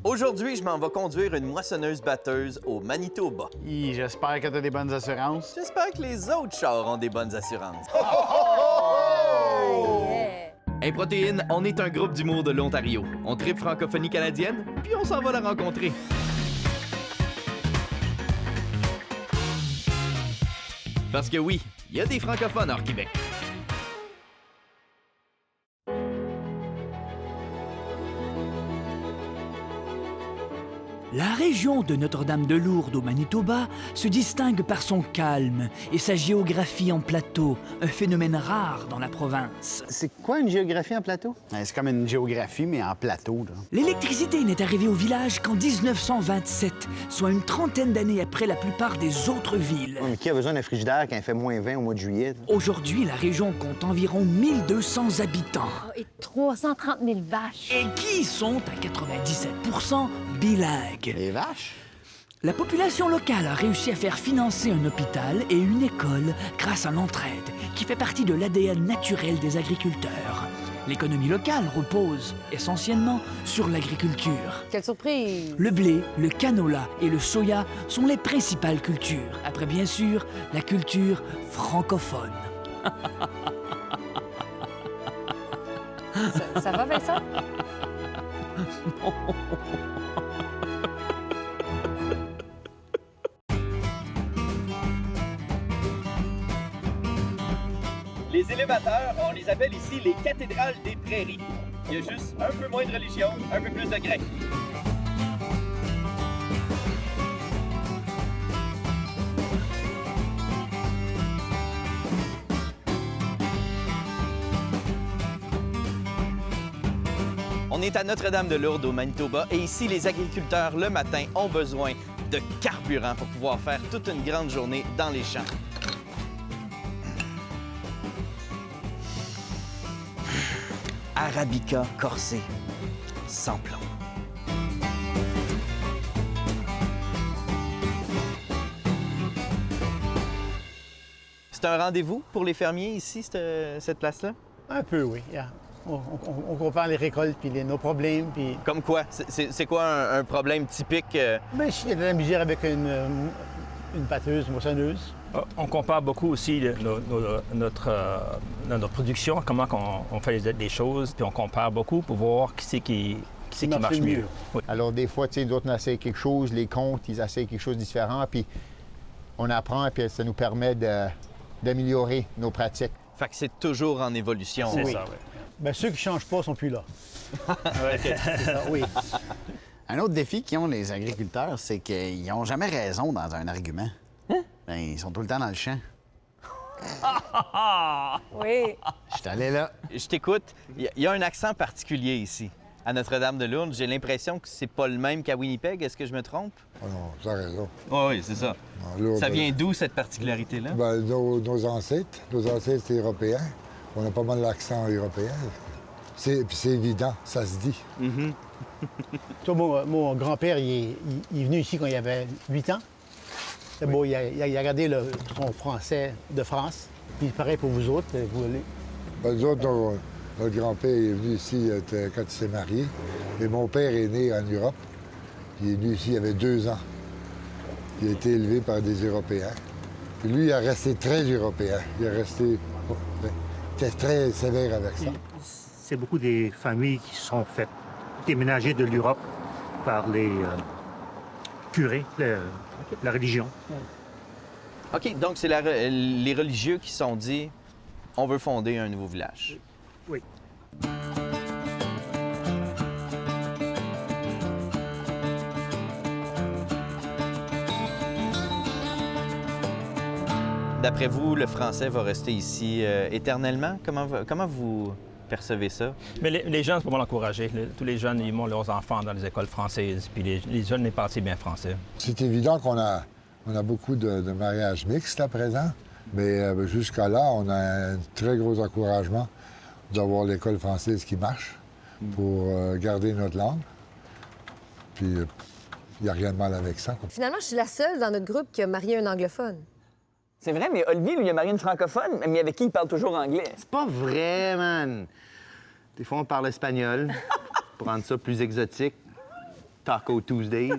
Aujourd'hui, je m'en vais conduire une moissonneuse-batteuse au Manitoba. J'espère que tu as des bonnes assurances. J'espère que les autres chars ont des bonnes assurances. Hey Protéine, on est un groupe d'humour de l'Ontario. On tripe francophonie canadienne, puis on s'en va la rencontrer. Parce que oui, il y a des francophones hors Québec. La région de Notre-Dame-de-Lourdes au Manitoba se distingue par son calme et sa géographie en plateau, un phénomène rare dans la province. C'est quoi une géographie en plateau? C'est comme une géographie, mais en plateau, là. L'électricité n'est arrivée au village qu'en 1927, soit une trentaine d'années après la plupart des autres villes. Mais qui a besoin d'un frigidaire quand il fait moins 20 au mois de juillet? Aujourd'hui, la région compte environ 1200 habitants. Et 330 000 vaches. Et qui sont à 97 bilingues. Les vaches? La population locale a réussi à faire financer un hôpital et une école grâce à l'entraide, qui fait partie de l'ADN naturel des agriculteurs. L'économie locale repose essentiellement sur l'agriculture. Quelle surprise! Le blé, le canola et le soya sont les principales cultures, après bien sûr la culture francophone. Ça va, Vincent? Les élévateurs, on les appelle ici les cathédrales des prairies. Il y a juste un peu moins de religion, un peu plus de grec. On est à Notre-Dame-de-Lourdes au Manitoba et ici, les agriculteurs, le matin, ont besoin de carburant pour pouvoir faire toute une grande journée dans les champs. Arabica corsé, sans plomb. C'est un rendez-vous pour les fermiers ici, cette place-là? Un peu, oui. Yeah. On compare les récoltes puis nos problèmes. Puis... Comme quoi? C'est quoi un problème typique? Bien, s'il y a de la misère avec une batteuse, une moissonneuse. On compare beaucoup aussi notre production, comment on fait les choses, puis on compare beaucoup pour voir qui marche mieux. Oui. Alors, des fois, tu sais, d'autres essayent quelque chose, les comptes, ils essayent quelque chose de différent, puis on apprend, puis ça nous permet d'améliorer nos pratiques. Fait que c'est toujours en évolution. C'est Oui. ça, oui. Bien, ceux qui ne changent pas sont plus là. Oui. Un autre défi qu'ils ont, les agriculteurs, c'est qu'ils n'ont jamais raison dans un argument. Hein? Ben, ils sont tout le temps dans le champ. Oui. Je suis allé là. Je t'écoute. Il y a un accent particulier ici. À Notre-Dame-de-Lourdes, j'ai l'impression que c'est pas le même qu'à Winnipeg. Est-ce que je me trompe? Oh non, tu as raison. Oui, c'est ça. Là, Ça vient d'où, cette particularité-là? Nos ancêtres c'est européens. On a pas mal l'accent européen. Puis c'est évident, ça se dit. Mm-hmm. Toi, mon grand-père, il est venu ici quand il avait 8 ans. C'est beau, il a gardé son français de France. Puis pareil pour vous autres, Nous autres, notre grand-père est venu ici quand il s'est marié. Mais mon père est né en Europe. Il est venu ici, il avait 2 ans. Il a été élevé par des Européens. Puis lui, il a resté très européen. Il a resté... Il était très sévère avec ça. C'est beaucoup des familles qui sont faites déménager de l'Europe par les curés, la religion. OK, donc c'est les religieux qui se sont dit on veut fonder un nouveau village. Oui. D'après vous, le français va rester ici éternellement? Comment vous percevez ça? Mais les jeunes, c'est pour l'encourager. Tous les jeunes, ils montent leurs enfants dans les écoles françaises, puis les jeunes, ils parlent bien français. C'est évident qu'on a beaucoup de mariages mixtes à présent, mais jusqu'à là, on a un très gros encouragement d'avoir l'école française qui marche pour garder notre langue. Puis il n'y a rien de mal avec ça. Finalement, je suis la seule dans notre groupe qui a marié un anglophone. C'est vrai, mais Olivier, lui, il a marié une francophone, mais avec qui il parle toujours anglais. C'est pas vrai, man. Des fois, on parle espagnol pour rendre ça plus exotique. Taco Tuesdays.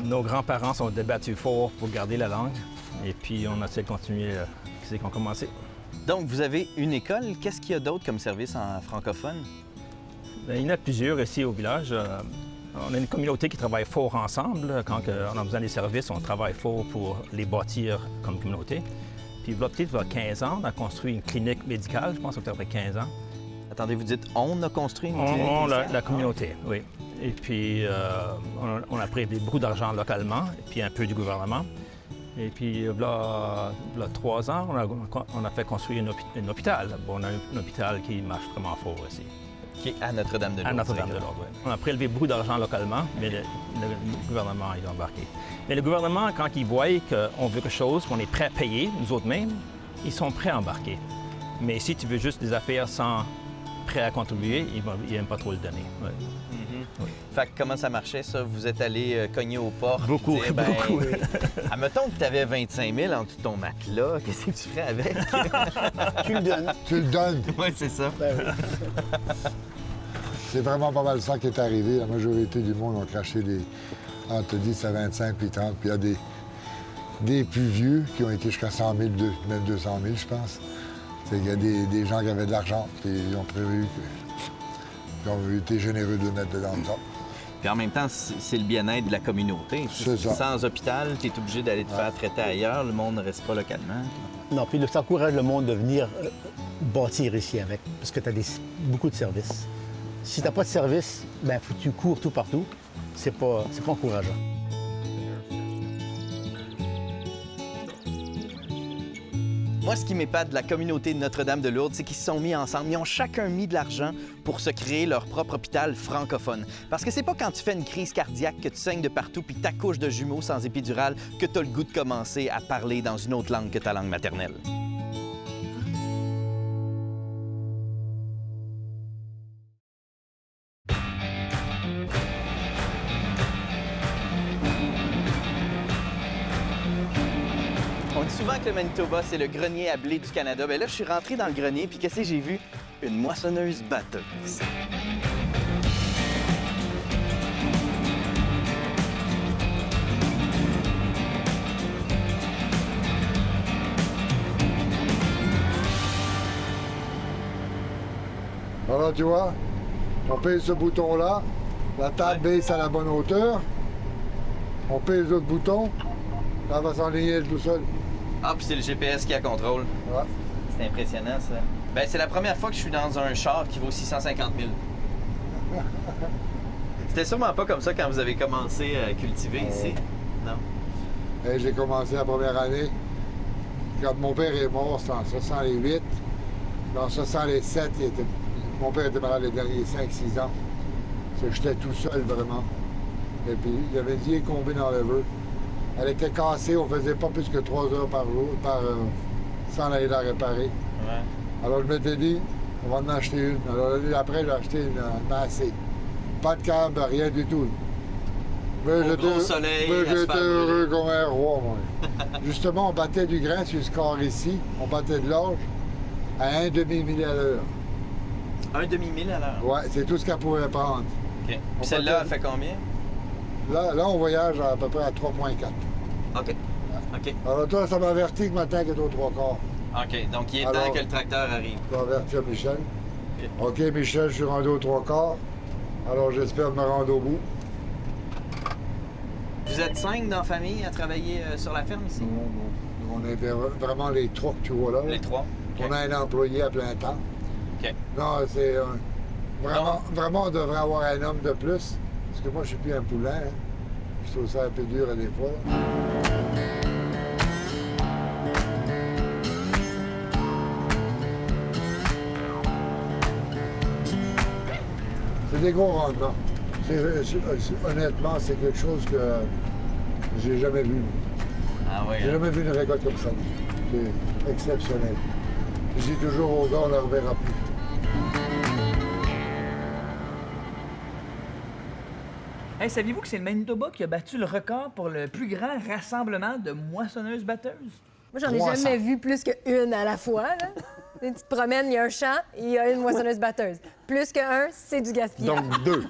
Nos grands-parents sont débattus fort pour garder la langue. Et puis, on essaie de continuer ce qu'on a commencé. Donc, vous avez une école. Qu'est-ce qu'il y a d'autre comme service en francophone? Bien, il y en a plusieurs ici au village. On a une communauté qui travaille fort ensemble. Quand on a besoin des services, on travaille fort pour les bâtir comme communauté. Puis, peut-être il y a 15 ans, on a construit une clinique médicale. Je pense que ça fait 15 ans. Attendez, vous dites on a construit une clinique? La communauté, oui. Et puis, on a pris beaucoup d'argent localement, et puis un peu du gouvernement. Et puis, là 3 ans, on a fait construire un hôpital. Bon, on a un hôpital qui marche vraiment fort ici. Qui est à Notre-Dame-de-Lourdes. À Notre-Dame-de-Lourdes, oui. On a prélevé beaucoup d'argent localement, mais le gouvernement il a embarqué. Mais le gouvernement, quand il voit qu'on veut quelque chose, qu'on est prêt à payer, nous autres mêmes, ils sont prêts à embarquer. Mais si tu veux juste des affaires sans prêt à contribuer, ils n'aiment pas trop le donner. Ouais. Oui. Fait que comment ça marchait, ça? Vous êtes allé cogner aux portes? Beaucoup, dire, beaucoup. Admettons que tu avais 25 000 en dessous de ton matelas. Qu'est-ce que tu ferais avec? Tu le donnes. Tu le donnes. Oui, c'est ça. Ben oui. C'est vraiment pas mal ça qui est arrivé. La majorité du monde ont craché entre 10 à 25 puis 30. Puis il y a des plus vieux qui ont été jusqu'à 100 000, même 200 000, je pense. Il y a des gens qui avaient de l'argent, puis ils ont prévu ils ont été généreux de mettre dedans ça. Puis en même temps, c'est le bien-être de la communauté. C'est ça. Sans hôpital, tu es obligé d'aller te faire traiter ailleurs. Le monde ne reste pas localement. Non, puis ça encourage le monde de venir bâtir ici avec, parce que tu as beaucoup de services. Si tu n'as pas de service, ben faut que tu cours tout partout. C'est pas encourageant. Moi, ce qui m'épate de la communauté de Notre-Dame-de-Lourdes, c'est qu'ils se sont mis ensemble. Ils ont chacun mis de l'argent pour se créer leur propre hôpital francophone. Parce que c'est pas quand tu fais une crise cardiaque, que tu saignes de partout puis t'accouches de jumeaux sans épidural que tu as le goût de commencer à parler dans une autre langue que ta langue maternelle. On dit souvent que le Manitoba, c'est le grenier à blé du Canada. Bien là, je suis rentré dans le grenier, puis qu'est-ce que j'ai vu? Une moissonneuse batteuse. Alors, tu vois, on pèse ce bouton-là, la table baisse à la bonne hauteur, on pèse l'autre bouton, ça va s'enligner tout seul. Ah, puis c'est le GPS qui a contrôle. Ouais. C'est impressionnant, ça. Ben, c'est la première fois que je suis dans un char qui vaut 650 000. C'était sûrement pas comme ça quand vous avez commencé à cultiver ici, non? Et j'ai commencé la première année. Quand mon père est mort, c'était en 68. En 67, mon père était malade les derniers 5-6 ans. J'étais tout seul, vraiment. Et puis, il avait dit combien dans le vœu. Elle était cassée, on faisait pas plus que 3 heures par jour, sans aller la réparer. Ouais. Alors, je m'étais dit, on va en acheter une. Alors, l'année après, j'ai acheté une Massey. Pas de câble, rien du tout. Mais Au gros soleil, j'étais heureux comme un roi, moi. Justement, on battait du grain sur ce corps ici. On battait de l'orge à 1 demi-mille à l'heure. 1 demi-mille à l'heure? Ouais, c'est tout ce qu'elle pouvait prendre. OK. Puis celle-là, elle fait combien? Là, on voyage à peu près à 3,4. OK. OK. Alors toi, ça m'avertit que maintenant qu'il est aux 3 quarts. OK. Donc, il est temps que le tracteur arrive. Je vais avertir Michel. OK, Michel, je suis rendu aux 3 quarts. Alors, j'espère me rendre au bout. Vous êtes 5 dans la famille à travailler sur la ferme ici? Non. On est vraiment les 3 que tu vois là. Les 3? Okay. On a un employé à plein temps. OK. Non, c'est... Vraiment, on devrait avoir un homme de plus. Parce que moi, je suis plus un poulain. Hein. Je trouve ça un peu dur à des fois. Là. C'est des gros rendements. Honnêtement, c'est quelque chose que j'ai jamais vu. Ah oui. J'ai jamais vu une récolte comme ça. C'est exceptionnel. Je dis toujours aux gars, on ne la reverra plus. Hey, saviez-vous que c'est le Manitoba qui a battu le record pour le plus grand rassemblement de moissonneuses batteuses? Moi, j'en ai 300. jamais vu plus qu'une à la fois. Là. Tu te promènes, il y a un champ, il y a une moissonneuse-batteuse. Plus qu'un, c'est du gaspillage. Donc 2.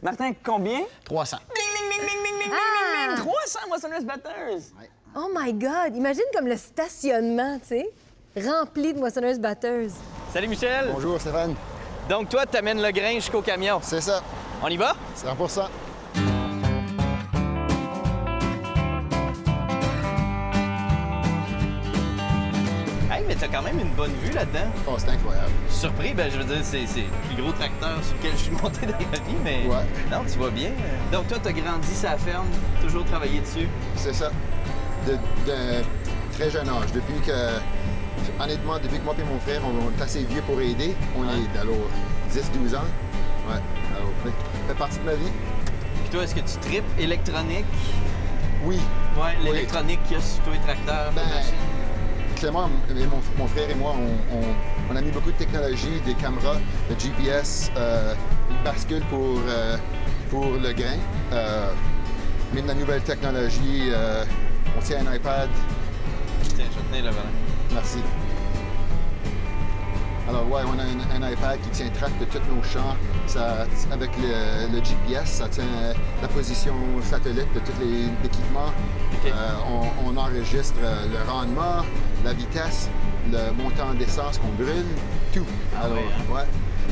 Martin, combien? 300. Ding, ding, ding, ding, ding, ding, Ah! ding, ding, 300 moissonneuses-batteuses! Oh my God! Imagine comme le stationnement, tu sais, rempli de moissonneuses-batteuses. Salut Michel! Bonjour, Stéphane. Donc toi, tu amènes le grain jusqu'au camion. C'est ça. On y va? 100%. Hey, mais t'as quand même une bonne vue là-dedans. Oh, c'est incroyable. Je suis surpris, ben je veux dire, c'est le plus gros tracteur sur lequel je suis monté dans ma vie, mais Ouais. non, tu vas bien. Donc toi, t'as grandi sa ferme, toujours travaillé dessus. C'est ça. D'un très jeune âge. Honnêtement, depuis que moi et mon frère, on est assez vieux pour aider, on est alors 10-12 ans. Ouais. Alors, ça fait partie de ma vie. Puis toi, est-ce que tu tripes électronique? Oui. Ouais, l'électronique qu'il y a sur tous les tracteurs, les Ben, machines. Clément, mon frère et moi, on a mis beaucoup de technologie, des caméras, le GPS, une bascule pour le grain. Mais de la nouvelle technologie, on tient un iPad. Tiens, je vais tenir le volant. Merci. Alors, ouais, on a un iPad qui tient track de tous nos champs. Avec le GPS, ça tient la position satellite de tous les équipements. OK. On enregistre le rendement, la vitesse, le montant d'essence qu'on brûle, tout. Alors, oui, ouais.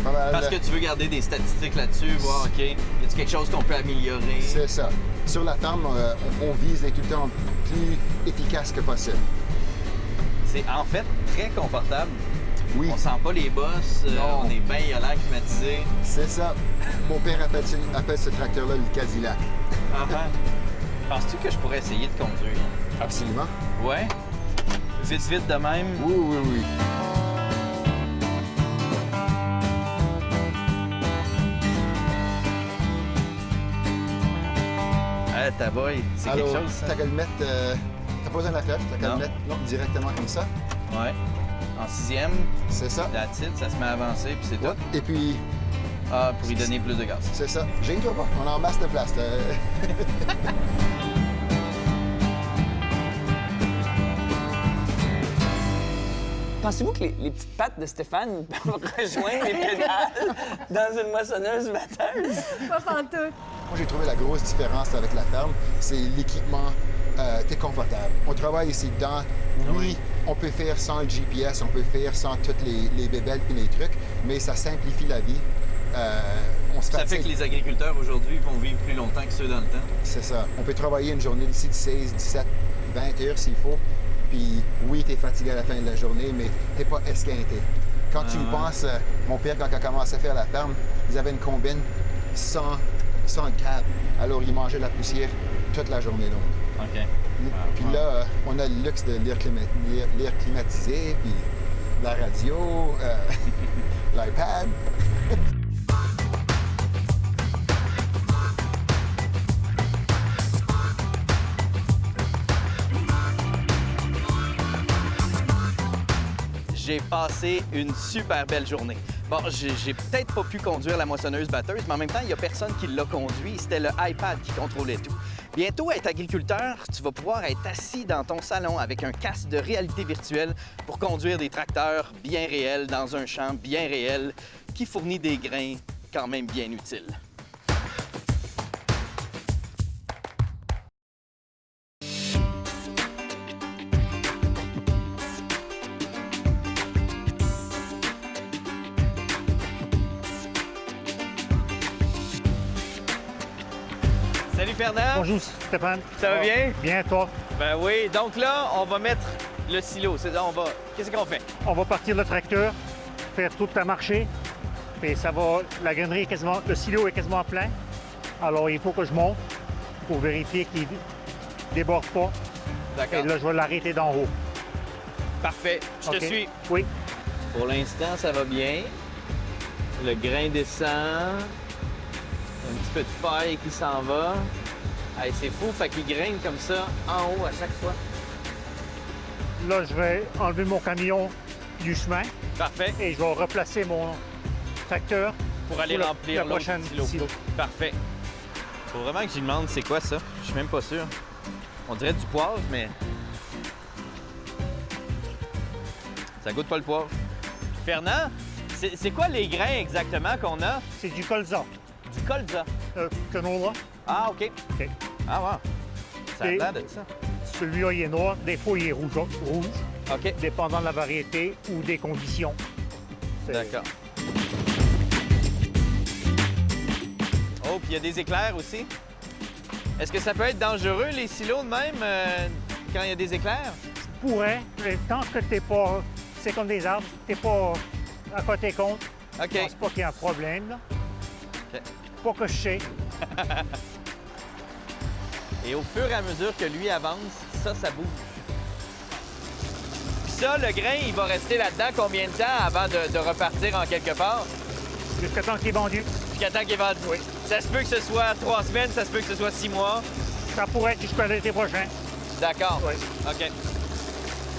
Pas mal. Parce que tu veux garder des statistiques là-dessus, voir, OK, y a-t-il quelque chose qu'on peut améliorer? C'est ça. Sur la ferme, on vise d'être tout le temps plus efficace que possible. C'est en fait très confortable. Oui. On sent pas les bosses, Non. on est bien, il a l'air climatisé. C'est ça. Mon père appelle ce tracteur-là le Cadillac. Penses-tu que je pourrais essayer de conduire? Absolument. Ouais? Vite de même? Oui, oui, oui. Ah, ta boy, c'est quelque Alors, chose, ça? t'as qu'à le mettre... t'as pas besoin de la cloche, t'as qu'à Non. le mettre directement comme ça. Ouais. En 6e, C'est ça. that's it, ça se met à avancer, puis c'est Ouais. tout. Et puis, Ah, pour y donner plus de gaz. c'est ça. Gêne-toi pas, on a en masse de place. Pensez-vous que les petites pattes de Stéphane peuvent rejoindre les pédales dans une moissonneuse-batteuse? Pas pantoute. Moi, j'ai trouvé la grosse différence avec la ferme, c'est l'équipement. T'es confortable. On travaille ici dedans. Oui, on peut faire sans le GPS, on peut faire sans toutes les bébelles et les trucs, mais ça simplifie la vie. On se Ça fait fatigue. que les agriculteurs aujourd'hui vont vivre plus longtemps que ceux dans le temps. C'est ça. On peut travailler une journée d'ici de 16, 17, 20 heures s'il faut. Puis oui, t'es fatigué à la fin de la journée, mais t'es pas esquinté. Quand tu y penses, mon père, quand il a commencé à faire la ferme, ils avaient une combine sans le câble. Alors, ils mangeaient la poussière toute la journée longue. OK. Puis là, on a le luxe de l'air climatisé, puis la radio, l'iPad. J'ai passé une super belle journée. Bon, j'ai peut-être pas pu conduire la moissonneuse-batteuse, mais en même temps, il n'y a personne qui l'a conduit. C'était le iPad qui contrôlait tout. Bientôt, être agriculteur, tu vas pouvoir être assis dans ton salon avec un casque de réalité virtuelle pour conduire des tracteurs bien réels dans un champ bien réel qui fournit des grains quand même bien utiles. Salut Fernand! Bonjour Stéphane. Ça va bien? Bien, toi? Ben oui, donc là, on va mettre le silo. Qu'est-ce qu'on fait? On va partir le tracteur, faire tout à marcher. Puis ça va, la grainerie est quasiment, le silo est quasiment plein. Alors il faut que je monte pour vérifier qu'il ne déborde pas. D'accord. Et là, je vais l'arrêter d'en haut. Parfait. Je te OK? suis. Oui. Pour l'instant, ça va bien. Le grain descend. Un petit peu de paille qui s'en va. Hey, c'est fou, fait qu'il graine comme ça en haut à chaque fois. Là, je vais enlever mon camion du chemin Parfait. et je vais replacer mon tracteur Pour aller pour remplir la l'autre prochaine silo. silo. Parfait. Faut vraiment que j'y demande c'est quoi ça. Je suis même pas sûr. On dirait du poivre, mais Ça goûte pas le poivre. Fernand, c'est quoi les grains exactement qu'on a? C'est du colza. Du colza. Canola. Ah, OK. OK. Ah, wow. Ça a Et- l'air de ça. Celui-là, il est noir. Des fois, il est rouge. OK. Dépendant de la variété ou des conditions. C'est- D'accord. Oh, puis il y a des éclairs aussi. Est-ce que ça peut être dangereux, les silos de même, quand il y a des éclairs? Pourrait, mais tant que t'es pas... C'est comme des arbres, t'es pas à côté compte. OK. Je pense pas qu'il y a un problème, là. OK. Pas que je sais. Et au fur et à mesure que lui avance, ça bouge. Puis ça, le grain, il va rester là-dedans combien de temps avant de repartir en quelque part? Jusqu'à temps qu'il est vendu. Jusqu'à temps qu'il est vendu. Oui. Ça se peut que ce soit 3 semaines, ça se peut que ce soit 6 mois. Ça pourrait être jusqu'à l'été prochain. D'accord. Oui. OK.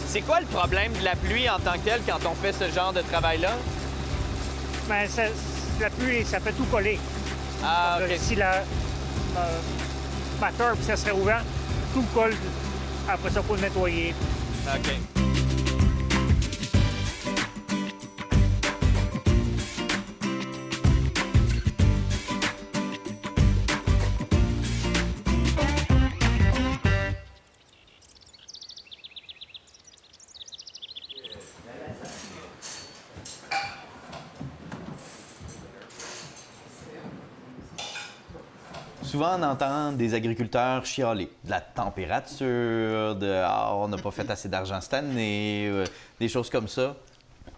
C'est quoi le problème de la pluie en tant que telle quand on fait ce genre de travail-là? Mais la pluie, ça fait tout coller. Ah, OK. Si la batteur, puis ça serait ouvert, tout colle. Après ça, il faut le nettoyer. OK. Souvent, on entend des agriculteurs chialer de la température, de « Ah, on n'a pas fait assez d'argent cette année des choses comme ça.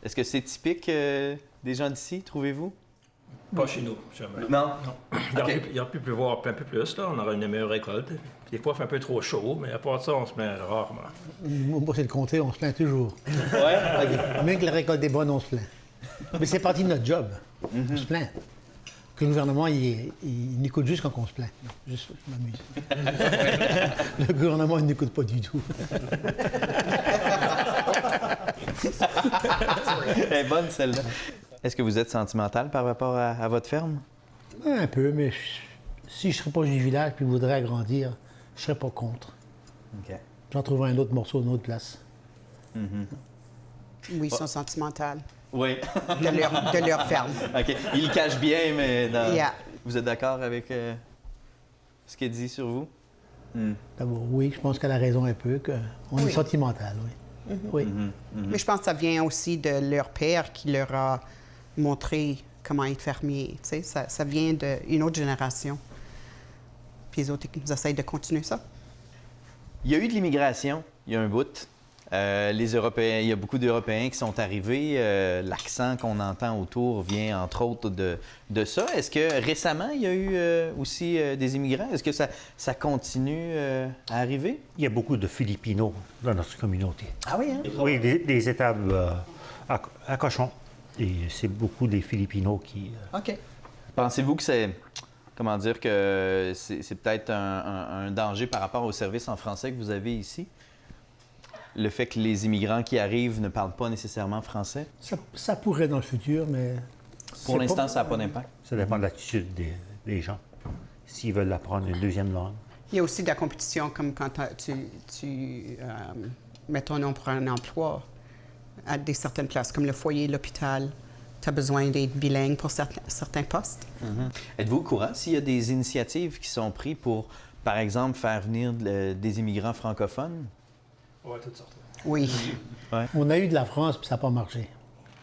Est-ce que c'est typique des gens d'ici, trouvez-vous? Pas chez nous, jamais. Non? Il aurait pu pleuvoir un peu plus, là. On aurait une meilleure récolte. Des fois, il fait un peu trop chaud, mais à part ça, on se met rarement. Moi, c'est le comté, on se plaint toujours. Ouais? Même que la récolte est bonne, on se plaint. Mais c'est partie de notre job. On se plaint. Que le gouvernement, il n'écoute juste quand on se plaint. Non, juste, je m'amuse. Le gouvernement, il n'écoute pas du tout. Elle est bonne, celle-là. Est-ce que vous êtes sentimental par rapport à votre ferme? Un peu, mais si je serais pas du village puis voudrais agrandir, je serais pas contre. OK. J'en trouverais un autre morceau d'une autre place. Oui, ils sont sentimentales Oui. de leur ferme. OK. Il le cache bien, mais Yeah. vous êtes d'accord avec ce qu'il dit sur vous? D'abord, oui, je pense qu'elle a raison un peu, qu'on est sentimental, oui. Oui. Mais je pense que ça vient aussi de leur père qui leur a montré comment être fermier. Tu sais, ça vient d'une autre génération. Puis les autres, ils essayent de continuer ça. Il y a eu de l'immigration, il y a un bout. Les Européens, il y a beaucoup d'Européens qui sont arrivés. L'accent qu'on entend autour vient entre autres de ça. Est-ce que récemment, il y a eu aussi des immigrants? Est-ce que ça continue à arriver? Il y a beaucoup de Filipinos dans notre communauté. Ah oui, hein? Oui, des étables à cochon. Et c'est beaucoup des Filipinos qui... OK. Pensez-vous que c'est... Comment dire que c'est peut-être un danger par rapport au service en français que vous avez ici? Le fait que les immigrants qui arrivent ne parlent pas nécessairement français? Ça pourrait dans le futur, mais... Pour l'instant, ça n'a pas d'impact. Ça dépend de l'attitude des gens, s'ils veulent apprendre une deuxième langue. Il y a aussi de la compétition, comme quand tu mets ton nom pour un emploi à certaines places, comme le foyer, l'hôpital. Tu as besoin d'être bilingue pour certains postes. Êtes-vous au courant s'il y a des initiatives qui sont prises pour, par exemple, faire venir des immigrants francophones? Oui, toutes sortes. Oui. On a eu de la France, puis ça n'a pas marché.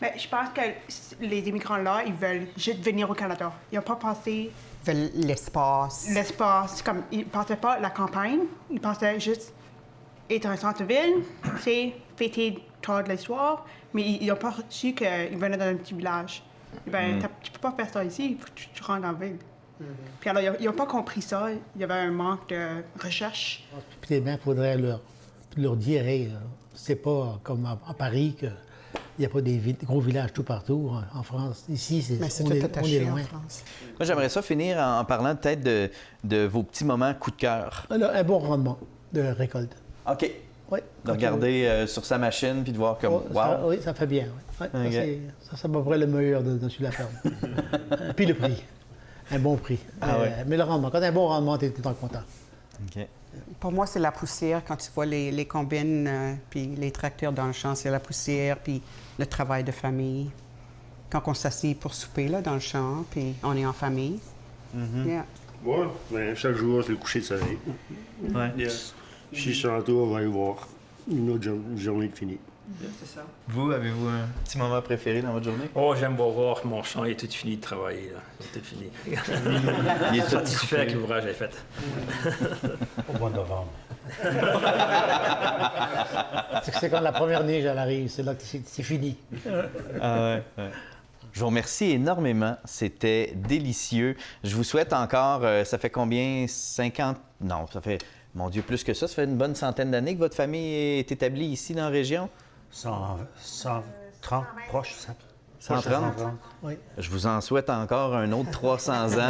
Mais je pense que les immigrants-là, ils veulent juste venir au Canada. Ils n'ont pas pensé... Ils veulent l'espace. L'espace. Comme, ils ne pensaient pas la campagne. Ils pensaient juste être un centre-ville, c'est fêter tard de l'histoire, mais ils n'ont pas su qu'ils venaient dans un petit village. Ben, tu peux pas faire ça ici, il faut que tu rentres en ville. Puis alors, ils n'ont pas compris ça. Il y avait un manque de recherche. Puis il faudrait leur dire, hey, c'est pas comme à Paris qu'il n'y a pas des gros villages tout partout en France. Ici, on est loin. En France. Moi, j'aimerais ça finir en parlant peut-être de vos petits moments coup de cœur. Alors, un bon rendement de récolte. OK. Oui. De regarder sur sa machine puis de voir comme, wow! Oui, ça fait bien. Oui. Ouais, OK. Ça, c'est à peu près le meilleur sur la ferme. Puis le prix. Un bon prix. Ah ouais. Mais le rendement, quand tu as un bon rendement, tu es content. OK. Pour moi, c'est la poussière. Quand tu vois les combines puis les tracteurs dans le champ, c'est la poussière puis le travail de famille. Quand on s'assied pour souper là, dans le champ, puis on est en famille. Yeah. Ouais, ben, chaque jour, c'est le coucher de soleil. Ouais. Yeah. Si je suis en tour, on va aller voir une autre journée de finie. C'est ça. Vous, avez-vous un petit moment préféré dans votre journée? Oh, j'aime voir mon champ, il est tout fini de travailler. Là. Il est tout fini. Il est tout satisfait avec l'ouvrage est fait. Au mois de novembre. C'est quand la première neige elle arrive, c'est là que c'est fini. Ah ouais. Je vous remercie énormément. C'était délicieux. Je vous souhaite encore, ça fait combien? 50? Non, ça fait, mon Dieu, plus que ça. Ça fait une bonne centaine d'années que votre famille est établie ici dans la région? 130, proche, 130? Oui. Je vous en souhaite encore un autre 300 ans.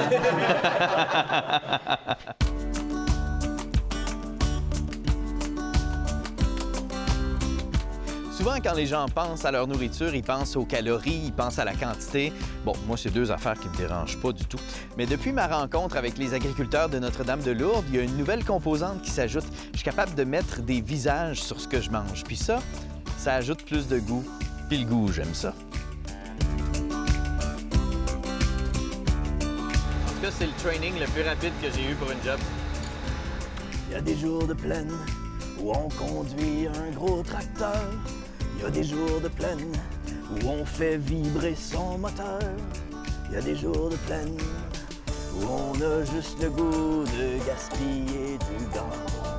Souvent, quand les gens pensent à leur nourriture, ils pensent aux calories, ils pensent à la quantité. Bon, moi, c'est deux affaires qui me dérangent pas du tout. Mais depuis ma rencontre avec les agriculteurs de Notre-Dame-de-Lourdes, il y a une nouvelle composante qui s'ajoute. Je suis capable de mettre des visages sur ce que je mange. Puis ça ajoute plus de goût. Puis le goût, j'aime ça. En tout cas, c'est le training le plus rapide que j'ai eu pour une job. Il y a des jours de plaine où on conduit un gros tracteur. Il y a des jours de plaine où on fait vibrer son moteur. Il y a des jours de plaine où on a juste le goût de gaspiller du gaz.